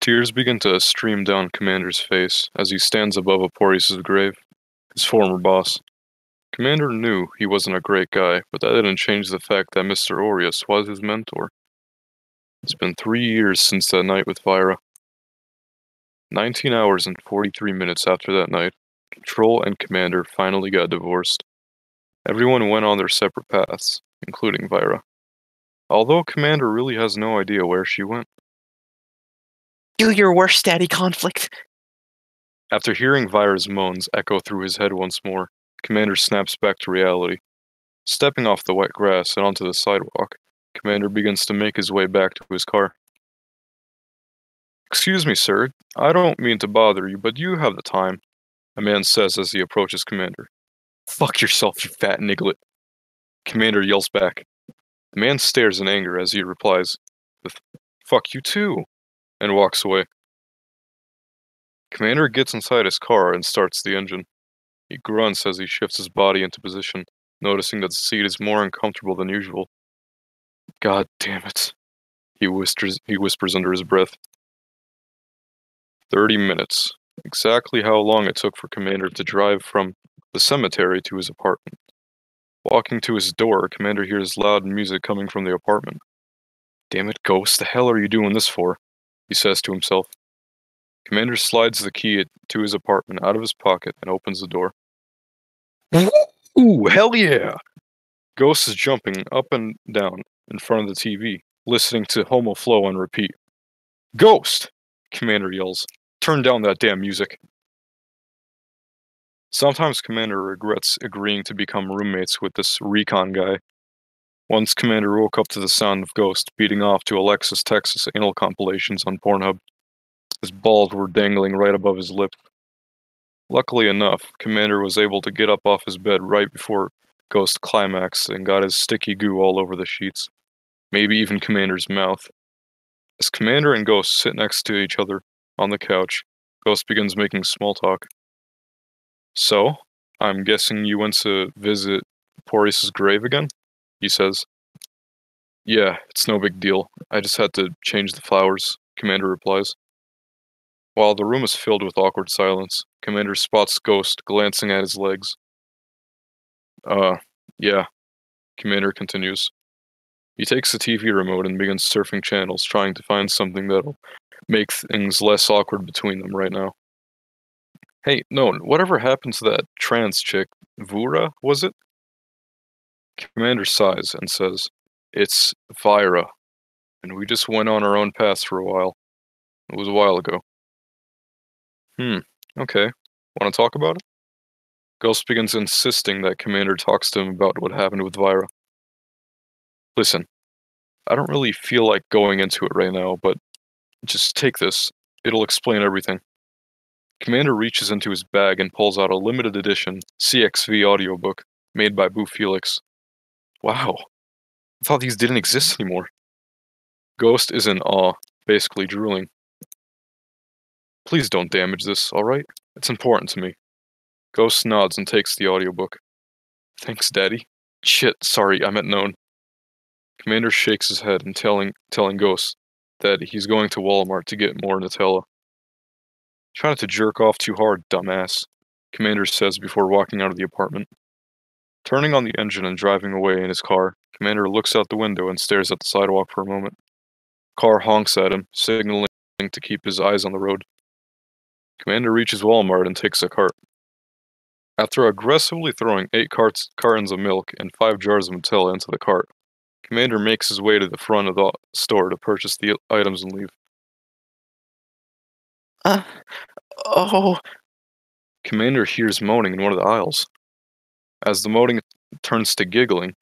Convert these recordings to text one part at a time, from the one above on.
Tears begin to stream down Commander's face as he stands above Aporius' grave, his former boss. Commander knew he wasn't a great guy, but that didn't change the fact that Mr. Aureus was his mentor. It's been 3 years since that night with Vira. 19 hours and 43 minutes after that night, Control and Commander finally got divorced. Everyone went on their separate paths, including Vira. Although Commander really has no idea where she went. Do your worst, Daddy Conflict. After hearing Vira's moans echo through his head once more, Commander snaps back to reality. Stepping off the wet grass and onto the sidewalk, Commander begins to make his way back to his car. "Excuse me, sir. I don't mean to bother you, but do you have the time?" a man says as he approaches Commander. "Fuck yourself, you fat niglet." Commander yells back. The man stares in anger as he replies with, "Fuck you too," and walks away. Commander gets inside his car and starts the engine. He grunts as he shifts his body into position, noticing that the seat is more uncomfortable than usual. "God damn it," he whispers under his breath. 30 minutes. Exactly how long it took for Commander to drive from the cemetery to his apartment. Walking to his door, Commander hears loud music coming from the apartment. "Damn it, Ghost, the hell are you doing this for?" he says to himself. Commander slides the key to his apartment out of his pocket and opens the door. "Ooh, hell yeah!" Ghost is jumping up and down in front of the TV, listening to Homo Flow on repeat. "Ghost!" Commander yells. "Turn down that damn music." Sometimes Commander regrets agreeing to become roommates with this recon guy. Once Commander woke up to the sound of Ghost beating off to Alexis Texas anal compilations on Pornhub. His balls were dangling right above his lip. Luckily enough, Commander was able to get up off his bed right before Ghost climaxed and got his sticky goo all over the sheets, maybe even Commander's mouth. As Commander and Ghost sit next to each other on the couch, Ghost begins making small talk. "So, I'm guessing you went to visit Porus' grave again?" he says. "Yeah, it's no big deal. I just had to change the flowers," Commander replies. While the room is filled with awkward silence, Commander spots Ghost glancing at his legs. Yeah," Commander continues. He takes the TV remote and begins surfing channels, trying to find something that'll make things less awkward between them right now. "Hey, no, whatever happened to that trans chick? Vura, was it?" Commander sighs and says, "It's Vira, and we just went on our own paths for a while. It was a while ago." Okay. Want to talk about it?" Ghost begins insisting that Commander talks to him about what happened with Vira. "Listen, I don't really feel like going into it right now, but just take this. It'll explain everything." Commander reaches into his bag and pulls out a limited edition CxV audiobook made by Boo Felix. "Wow, I thought these didn't exist anymore." Ghost is in awe, basically drooling. "Please don't damage this, alright? It's important to me." Ghost nods and takes the audiobook. "Thanks, Daddy." "Shit, sorry, I meant known." Commander shakes his head and telling Ghost that he's going to Walmart to get more Nutella. "Try not to jerk off too hard, dumbass," Commander says before walking out of the apartment. Turning on the engine and driving away in his car, Commander looks out the window and stares at the sidewalk for a moment. Car honks at him, signaling to keep his eyes on the road. Commander reaches Walmart and takes a cart. After aggressively throwing 8 cartons of milk and 5 jars of Nutella into the cart, Commander makes his way to the front of the store to purchase the items and leave. Oh. Commander hears moaning in one of the aisles. As the moaning turns to giggling,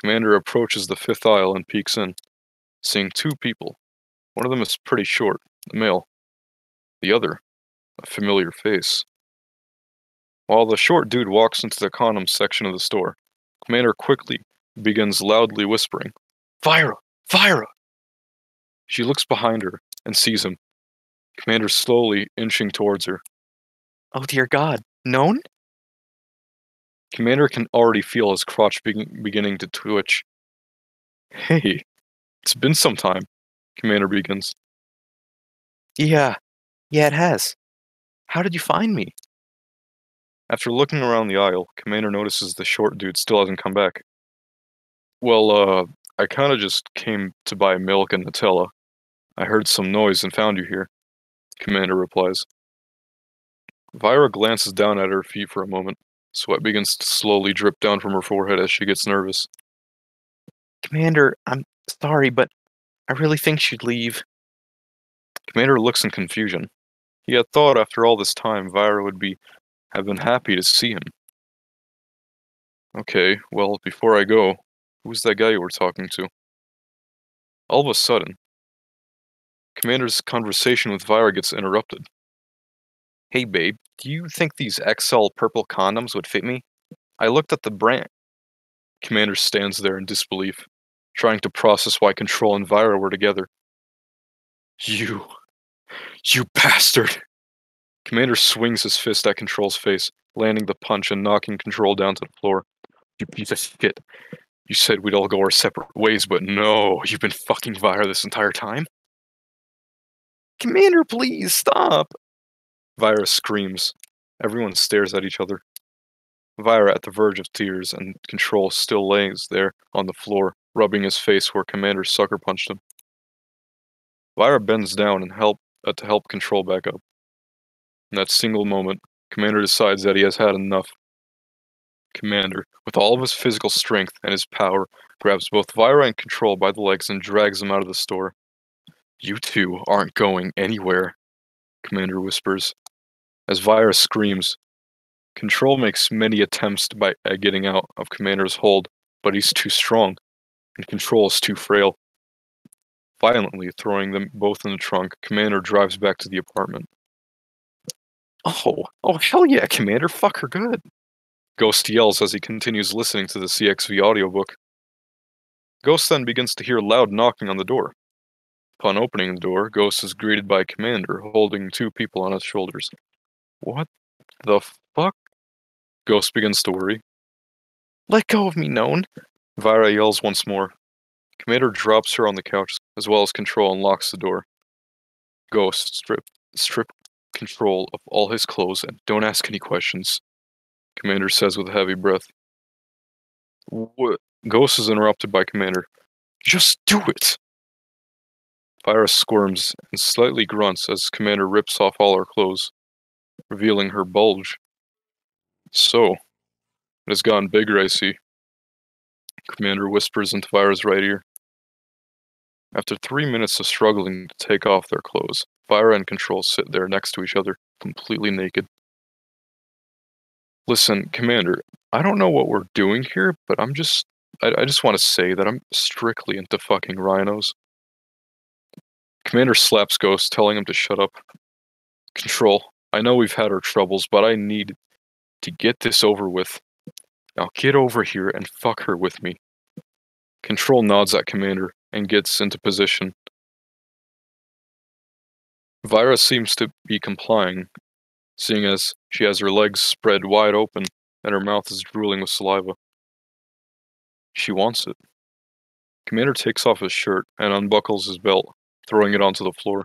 Commander approaches the 5th aisle and peeks in, seeing 2 people. One of them is pretty short, a male. The other, a familiar face. While the short dude walks into the condoms section of the store, Commander quickly begins loudly whispering, "Vira! Vira!" She looks behind her and sees him. Commander slowly inching towards her. Oh dear God, known? Commander can already feel his crotch beginning to twitch. Hey, it's been some time, Commander begins. Yeah, it has. How did you find me? After looking around the aisle, Commander notices the short dude still hasn't come back. Well, I kinda just came to buy milk and Nutella. I heard some noise and found you here, Commander replies. Vyra glances down at her feet for a moment. Sweat begins to slowly drip down from her forehead as she gets nervous. Commander, I'm sorry, but I really think she'd leave. Commander looks in confusion. He had thought after all this time Vyra would have been happy to see him. Okay, well, before I go, who's that guy you were talking to? All of a sudden, Commander's conversation with Vyra gets interrupted. Hey babe, do you think these XL purple condoms would fit me? I looked at the brand. Commander stands there in disbelief, trying to process why Control and Vyra were together. You bastard! Commander swings his fist at Control's face, landing the punch and knocking Control down to the floor. You piece of shit. You said we'd all go our separate ways, but no, you've been fucking Vyra this entire time? Commander, please stop. Vyra screams. Everyone stares at each other. Vyra at the verge of tears, and Control still lays there on the floor, rubbing his face where Commander sucker punched him. Vyra bends down and to help Control back up. In that single moment, Commander decides that he has had enough. Commander, with all of his physical strength and his power, grabs both Vyra and Control by the legs and drags them out of the store. You two aren't going anywhere, Commander whispers. As Vyra screams, Control makes many attempts at getting out of Commander's hold, but he's too strong, and Control is too frail. Violently throwing them both in the trunk, Commander drives back to the apartment. Oh, hell yeah, Commander, fuck her good. Ghost yells as he continues listening to the CxV audiobook. Ghost then begins to hear loud knocking on the door. Upon opening the door, Ghost is greeted by Commander, holding two people on his shoulders. What the fuck? Ghost begins to worry. Let go of me, Known. Vyra yells once more. Commander drops her on the couch, as well as Control, and locks the door. Ghost, strip Control of all his clothes and don't ask any questions, Commander says with a heavy breath. What? Ghost is interrupted by Commander. Just do it! Vyra squirms and slightly grunts as Commander rips off all her clothes, revealing her bulge. So, it has gotten bigger, I see. Commander whispers into Vyra's right ear. After 3 minutes of struggling to take off their clothes, Vyra and Control sit there next to each other, completely naked. Listen, Commander, I don't know what we're doing here, but I just want to say that I'm strictly into fucking rhinos. Commander slaps Ghost, telling him to shut up. Control, I know we've had our troubles, but I need to get this over with. Now get over here and fuck her with me. Control nods at Commander and gets into position. Vyra seems to be complying, seeing as she has her legs spread wide open and her mouth is drooling with saliva. She wants it. Commander takes off his shirt and unbuckles his belt, throwing it onto the floor.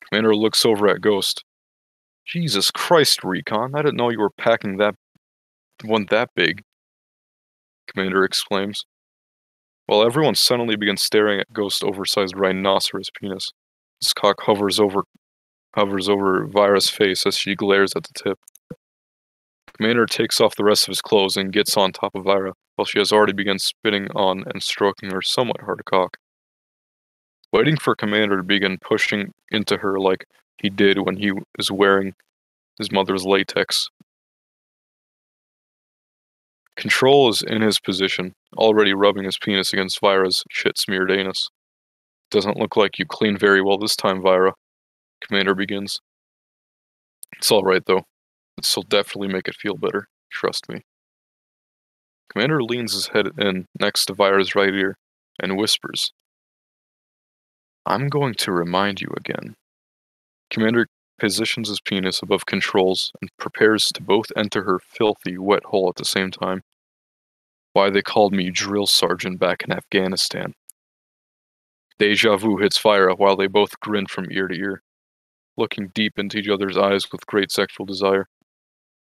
Commander looks over at Ghost. Jesus Christ, Recon, I didn't know you were packing one that big, Commander exclaims, while everyone suddenly begins staring at Ghost's oversized rhinoceros penis. His cock hovers over Vyra's face as she glares at the tip. Commander takes off the rest of his clothes and gets on top of Vyra, while she has already begun spitting on and stroking her somewhat hard cock. Waiting for Commander to begin pushing into her like he did when he was wearing his mother's latex. Control is in his position, already rubbing his penis against Vyra's shit-smeared anus. Doesn't look like you cleaned very well this time, Vyra, Commander begins. It's alright though. This'll definitely make it feel better, trust me. Commander leans his head in next to Vyra's right ear and whispers, I'm going to remind you again. Commander positions his penis above Control's and prepares to both enter her filthy, wet hole at the same time. Why they called me drill sergeant back in Afghanistan. Deja vu hits Vira while they both grin from ear to ear, looking deep into each other's eyes with great sexual desire.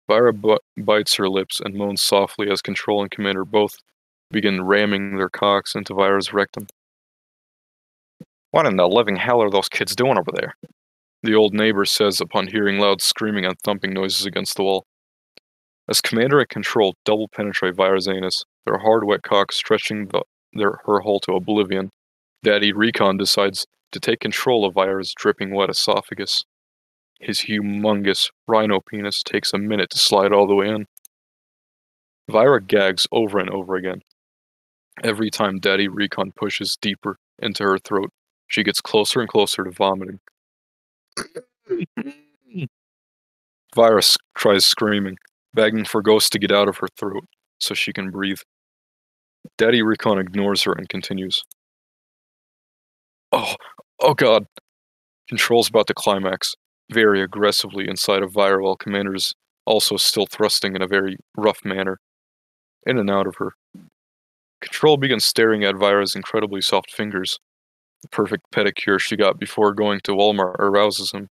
Vira bites her lips and moans softly as Control and Commander both begin ramming their cocks into Vira's rectum. What in the living hell are those kids doing over there? The old neighbor says upon hearing loud screaming and thumping noises against the wall. As Commander and Control double penetrate Vira's anus, their hard wet cocks stretching her hole to oblivion, Daddy Recon decides to take control of Vira's dripping wet esophagus. His humongous rhino penis takes a minute to slide all the way in. Vira gags over and over again. Every time Daddy Recon pushes deeper into her throat, she gets closer and closer to vomiting. Vira tries screaming, begging for Ghost to get out of her throat so she can breathe. Daddy Recon ignores her and continues. Oh god. Control's about to climax, very aggressively inside of Vira while Commander's also still thrusting in a very rough manner, in and out of her. Control begins staring at Vira's incredibly soft fingers. The perfect pedicure she got before going to Walmart arouses him.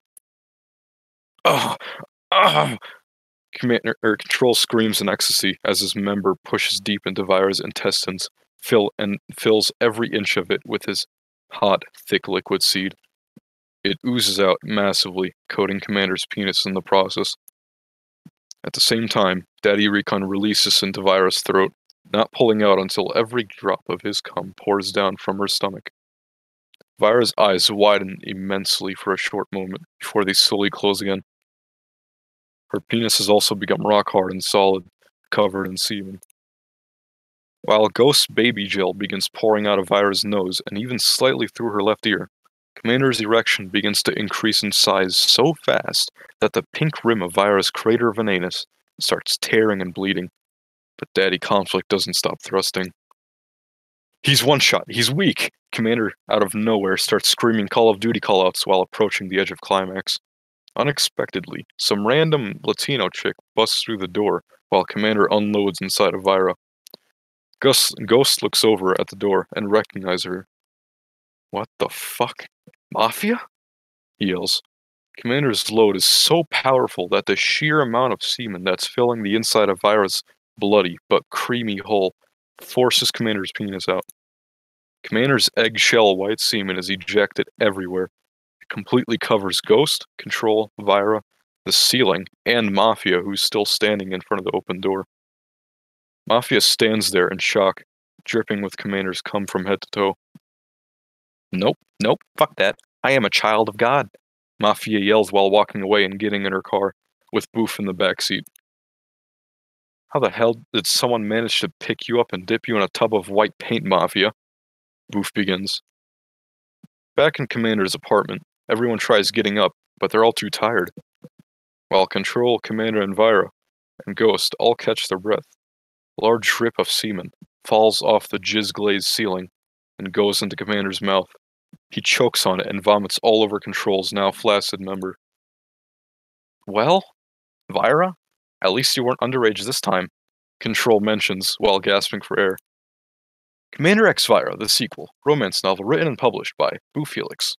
Oh! Control screams in ecstasy as his member pushes deep into Vira's intestines, fills every inch of it with his hot, thick liquid seed. It oozes out massively, coating Commander's penis in the process. At the same time, Daddy Recon releases into Vira's throat, not pulling out until every drop of his cum pours down from her stomach. Vira's eyes widen immensely for a short moment before they slowly close again. Her penis has also become rock hard and solid, covered in semen. While Ghost's baby gel begins pouring out of Vira's nose and even slightly through her left ear, Commander's erection begins to increase in size so fast that the pink rim of Vira's crater of an anus starts tearing and bleeding. But Daddy Conflict doesn't stop thrusting. He's one shot. He's weak. Commander, out of nowhere, starts screaming Call of Duty callouts while approaching the edge of climax. Unexpectedly, some random Latino chick busts through the door while Commander unloads inside of Vira. Ghost looks over at the door and recognizes her. What the fuck? Mafia? He yells. Commander's load is so powerful that the sheer amount of semen that's filling the inside of Vira's bloody but creamy hole forces Commander's penis out. Commander's eggshell white semen is ejected everywhere. It completely covers Ghost, Control, Vira, the ceiling, and Mafia, who's still standing in front of the open door. Mafia stands there in shock, dripping with Commander's cum from head to toe. Nope, fuck that. I am a child of God. Mafia yells while walking away and getting in her car, with Boof in the backseat. How the hell did someone manage to pick you up and dip you in a tub of white paint, Mafia? Boof begins. Back in Commander's apartment, everyone tries getting up, but they're all too tired. While Control, Commander, and Vira, and Ghost all catch their breath, a large drip of semen falls off the jizz-glazed ceiling and goes into Commander's mouth. He chokes on it and vomits all over Control's now flaccid member. Well, Vira, at least you weren't underage this time, Control mentions while gasping for air. Commander X Vira, the sequel, romance novel written and published by Boo Felix.